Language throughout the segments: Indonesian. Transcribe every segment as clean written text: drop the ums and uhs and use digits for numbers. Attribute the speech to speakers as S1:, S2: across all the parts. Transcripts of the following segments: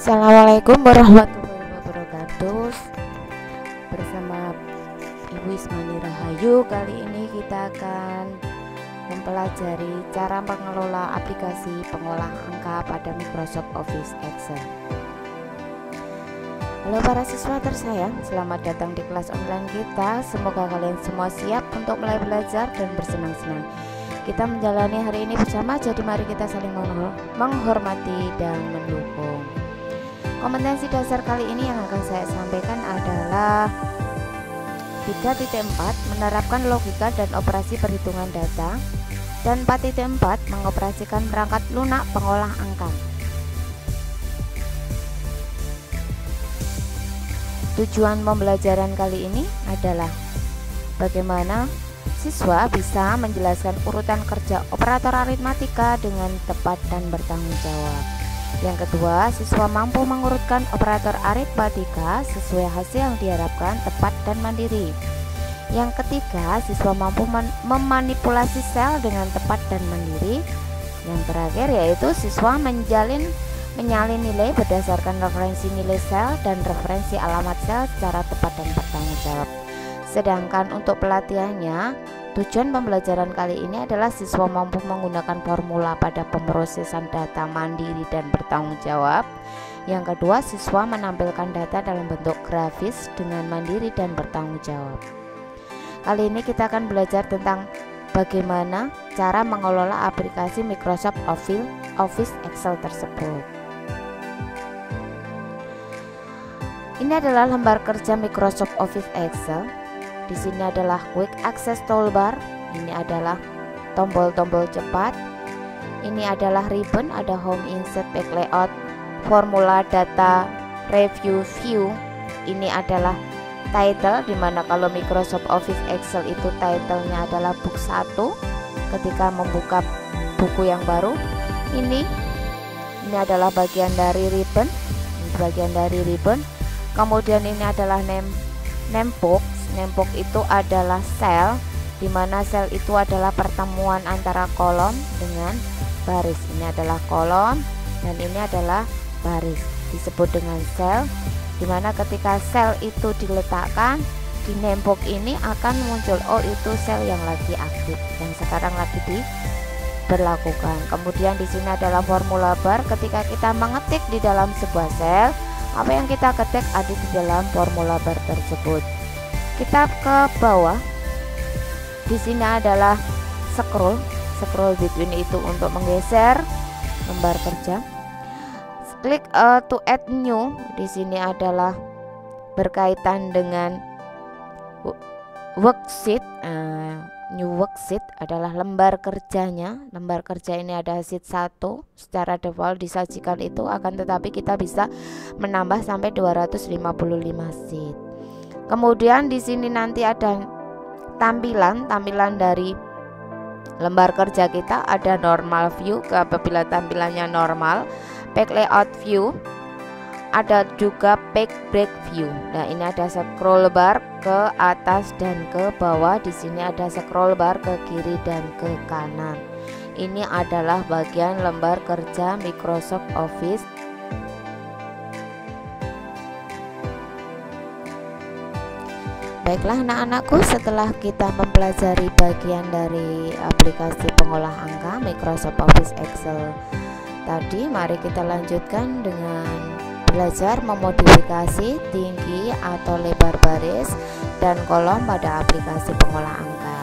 S1: Assalamualaikum warahmatullahi wabarakatuh. Bersama Ibu Ismani Rahayu, kali ini kita akan mempelajari cara mengelola aplikasi pengolah angka pada Microsoft Office Excel. Halo para siswa tersayang, selamat datang di kelas online kita. Semoga kalian semua siap untuk mulai belajar dan bersenang-senang. Kita menjalani hari ini bersama, jadi mari kita saling menghormati dan mendukung. Kompetensi dasar kali ini yang akan saya sampaikan adalah 3.4 menerapkan logika dan operasi perhitungan data, dan 4.4 mengoperasikan perangkat lunak pengolah angka. Tujuan pembelajaran kali ini adalah bagaimana siswa bisa menjelaskan urutan kerja operator aritmatika dengan tepat dan bertanggung jawab. Yang kedua, siswa mampu mengurutkan operator aritmatika sesuai hasil yang diharapkan, tepat dan mandiri. Yang ketiga, siswa mampu memanipulasi sel dengan tepat dan mandiri. Yang terakhir yaitu siswa menyalin nilai berdasarkan referensi nilai sel dan referensi alamat sel secara tepat dan bertanggung jawab. Sedangkan untuk pelatihannya, tujuan pembelajaran kali ini adalah siswa mampu menggunakan formula pada pemrosesan data mandiri dan bertanggung jawab. Yang kedua, siswa menampilkan data dalam bentuk grafis dengan mandiri dan bertanggung jawab. Kali ini kita akan belajar tentang bagaimana cara mengelola aplikasi Microsoft Office Excel tersebut. Ini adalah lembar kerja Microsoft Office Excel. Di sini adalah Quick Access Toolbar. Ini adalah tombol-tombol cepat. Ini adalah ribbon, ada Home, Insert, Back Layout, Formula, Data, Review, View. Ini adalah title, dimana kalau Microsoft Office Excel itu titlenya adalah book 1 ketika membuka buku yang baru. Ini adalah bagian dari ribbon. Kemudian ini adalah name box. Name box itu adalah sel, dimana sel itu adalah pertemuan antara kolom dengan baris. Ini adalah kolom dan ini adalah baris, disebut dengan sel, dimana ketika sel itu diletakkan di name box ini akan muncul, oh itu sel yang lagi aktif, yang sekarang lagi diberlakukan. Kemudian di sini adalah formula bar. Ketika kita mengetik di dalam sebuah sel, apa yang kita ketik ada di dalam formula bar tersebut. Kita ke bawah. Di sini adalah scroll between itu untuk menggeser lembar kerja. Klik to add new. Di sini adalah berkaitan dengan worksheet. New worksheet adalah lembar kerjanya. Lembar kerja ini ada sheet 1, secara default disajikan itu, akan tetapi kita bisa menambah sampai 255 sheet. Kemudian di sini nanti ada tampilan dari lembar kerja kita. Ada normal view apabila tampilannya normal, back layout view, ada juga back break view. Nah, ini ada scroll bar ke atas dan ke bawah. Di sini ada scroll bar ke kiri dan ke kanan. Ini adalah bagian lembar kerja Microsoft Office. Baiklah anak-anakku, setelah kita mempelajari bagian dari aplikasi pengolah angka Microsoft Office Excel tadi, mari kita lanjutkan dengan belajar memodifikasi tinggi atau lebar baris dan kolom pada aplikasi pengolah angka.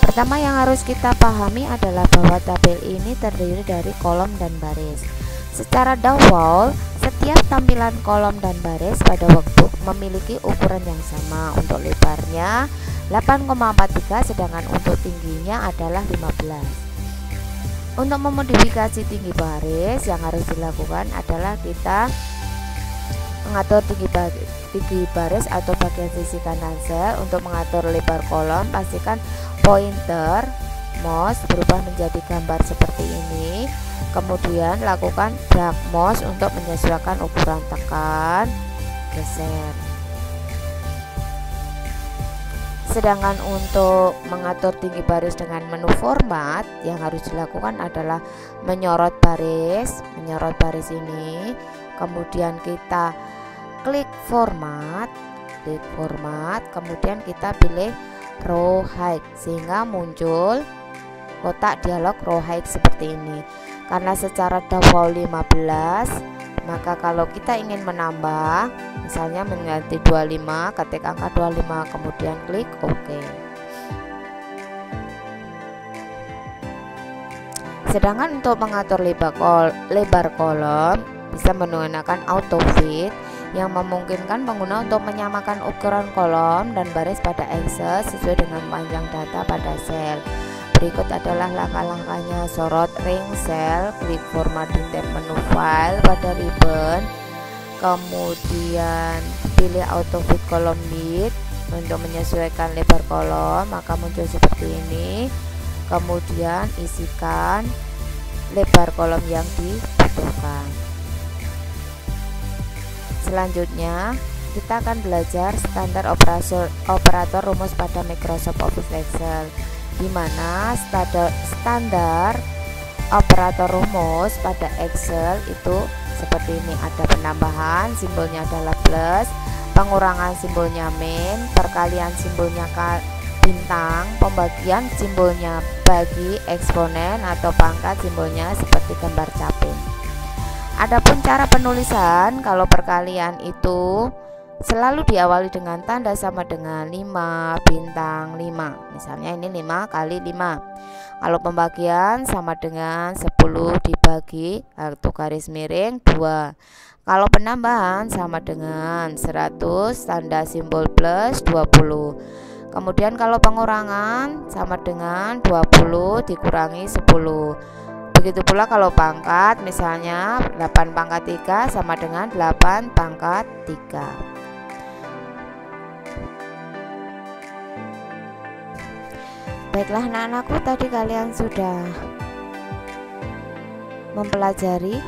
S1: Pertama yang harus kita pahami adalah bahwa tabel ini terdiri dari kolom dan baris. Secara default, setiap tampilan kolom dan baris pada workbook memiliki ukuran yang sama. Untuk lebarnya 8,43, sedangkan untuk tingginya adalah 15. Untuk memodifikasi tinggi baris, yang harus dilakukan adalah kita mengatur tinggi baris atau bagian sisi kanan sel. Untuk mengatur lebar kolom, pastikan pointer mouse berubah menjadi gambar seperti ini. Kemudian lakukan drag mouse untuk menyesuaikan ukuran, tekan, geser. Sedangkan untuk mengatur tinggi baris dengan menu format, yang harus dilakukan adalah menyorot baris ini, kemudian kita klik format, kemudian kita pilih row height sehingga muncul kotak dialog row height seperti ini. Karena secara default 15, maka kalau kita ingin menambah, misalnya mengganti 25, ketik angka 25 kemudian klik OK. Sedangkan untuk mengatur lebar kolom bisa menggunakan auto fit yang memungkinkan pengguna untuk menyamakan ukuran kolom dan baris pada Excel sesuai dengan panjang data pada sel. Berikut adalah langkah-langkahnya. Sorot ring sel, klik format di tab menu file pada ribbon, kemudian pilih auto fit column width untuk menyesuaikan lebar kolom, maka muncul seperti ini. Kemudian isikan lebar kolom yang dibutuhkan. Selanjutnya kita akan belajar standar operator rumus pada Microsoft Office Excel, di mana standar operator rumus pada Excel itu seperti ini. Ada penambahan, simbolnya adalah plus, pengurangan simbolnya min, perkalian simbolnya bintang, pembagian simbolnya bagi, eksponen atau pangkat simbolnya seperti gambar caping. Adapun cara penulisan, kalau perkalian itu selalu diawali dengan tanda sama dengan 5 bintang 5. Misalnya ini 5 kali 5. Kalau pembagian sama dengan 10 dibagi atau garis miring 2. Kalau penambahan sama dengan 100 tanda simbol plus 20. Kemudian kalau pengurangan sama dengan 20 dikurangi 10. Begitu pula kalau pangkat, misalnya 8 pangkat 3 sama dengan 8 pangkat 3. Baiklah anak-anakku, tadi kalian sudah mempelajari,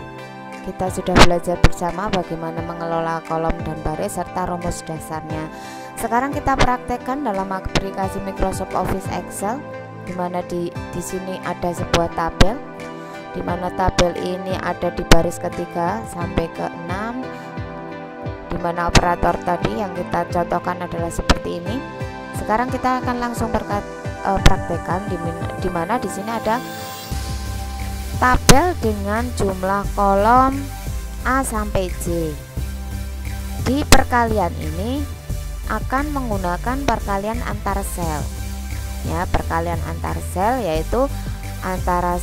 S1: kita sudah belajar bersama bagaimana mengelola kolom dan baris serta rumus dasarnya. Sekarang kita praktekkan dalam aplikasi Microsoft Office Excel, di mana di sini ada sebuah tabel, di mana tabel ini ada di baris ketiga sampai ke 6, di mana operator tadi yang kita contohkan adalah seperti ini. Sekarang kita akan langsung praktekkan di mana di sini ada tabel dengan jumlah kolom A sampai J. Di perkalian ini akan menggunakan perkalian antar sel. Ya, perkalian antar sel yaitu antara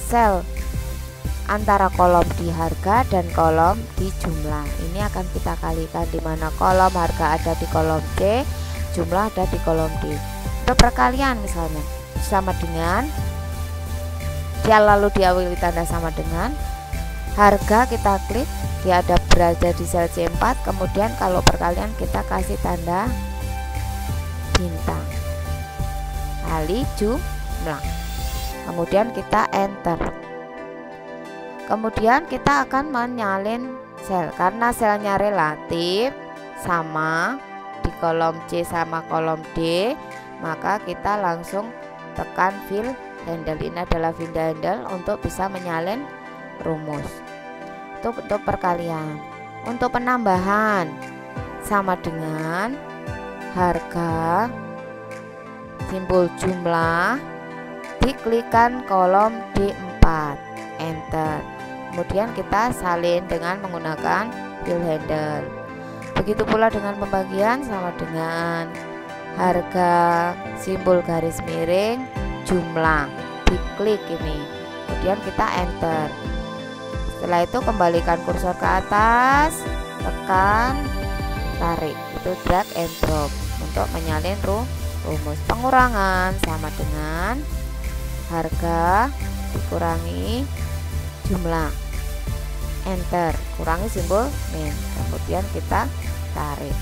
S1: kolom di harga dan kolom di jumlah. Ini akan kita kalikan, di mana kolom harga ada di kolom C, jumlah ada di kolom D. Untuk perkalian misalnya sama dengan, dia lalu diawali tanda sama dengan, harga kita klik, dia ada berada di sel C4, kemudian kalau perkalian kita kasih tanda bintang kali jumlah, kemudian kita enter. Kemudian kita akan menyalin sel, karena selnya relatif sama di kolom C sama kolom D, maka kita langsung tekan fill handle. Ini adalah fill handle untuk bisa menyalin rumus. Itu untuk perkalian. Untuk penambahan sama dengan harga, simbol jumlah, diklikkan kolom D4, enter. Kemudian kita salin dengan menggunakan fill handle. Begitu pula dengan pembagian sama dengan harga, simbol garis miring, jumlah, diklik ini, kemudian kita enter. Setelah itu kembalikan kursor ke atas, tekan, tarik, itu drag and drop untuk menyalin rumus. Pengurangan sama dengan harga dikurangi jumlah, enter, kurangi simbol min, kemudian kita tarik.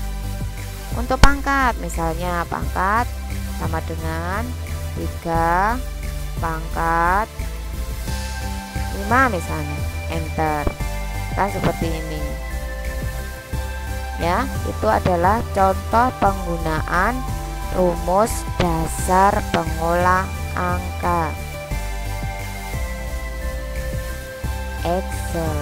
S1: Untuk pangkat, misalnya pangkat sama dengan 3 pangkat 5 misalnya, enter. Kan seperti ini ya. Itu adalah contoh penggunaan rumus dasar pengolah angka Excel.